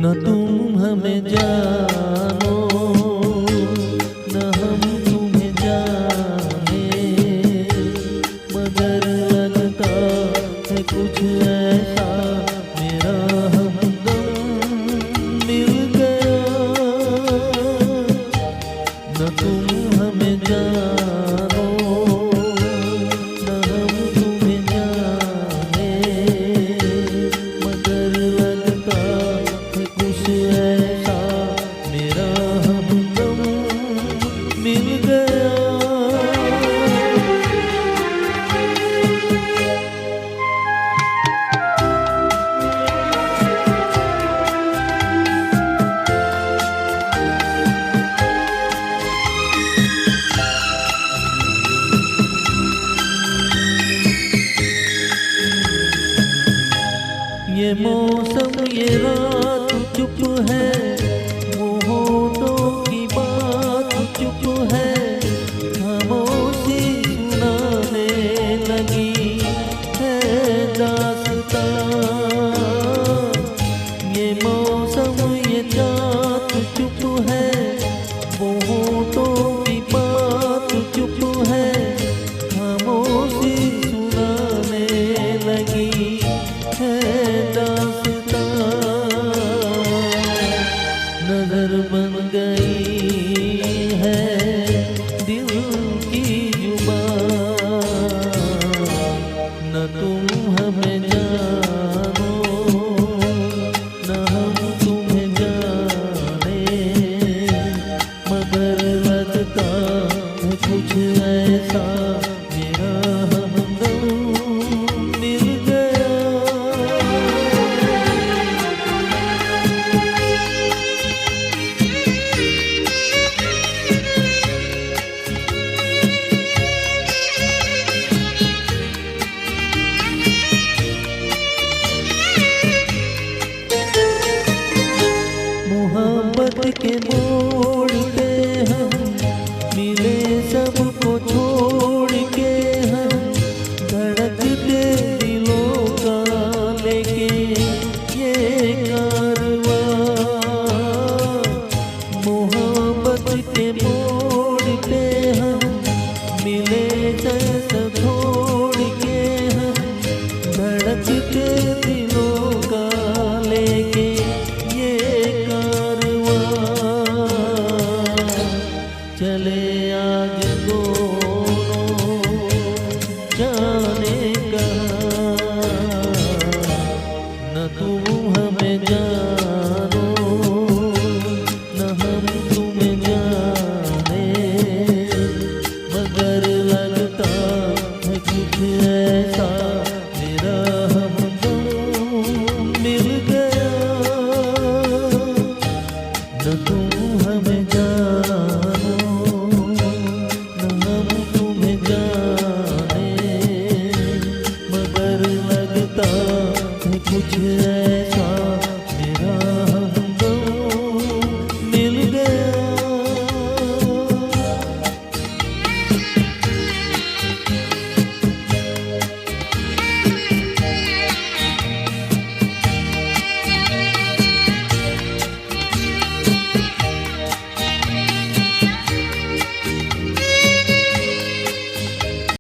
न तुम हमें जानो न हम तुम्हें जाने, मगर लगता है कुछ ऐसा मेरा हमदम मिल गया। न तुम हमें जानो न हम तुम्हें जाने, मगर लगता है कुछ ऐसा मेरा हमदम मिल गया। ये मौसम ये रात चुप है, वो होठों की बात चुप है, खामोशी सुनाने लगी है दास्तां। ये मौसम ये रात चुप है, वो होठों की बात चुप है, खामोशी सुनाने लगी है दास्तां। नजर बन गई है दिल की जुबान, न तुम हमें जानो न हम तुम्हें जाने, मगर लगता है कुछ ऐसा मेरा हमदम मिल गया। मोहब्बत के मोड़ पे हम मिले, सबको छोड़ के हम धड़कते दिलों का लेके ये कारवां। मोहब्बत के मोड़ पे हम मिले, सब छोड़ के हम धड़कते दिलों का लेके चले आज दोनों जाने कहाँ। न तुम हमें जानो न हम तुम्हें जाने, मगर लगता है कुछ ऐसा मेरा हमदम मिल गया। न तुम हमें जानो न हम तुम्हें जाने, मगर लगता है कुछ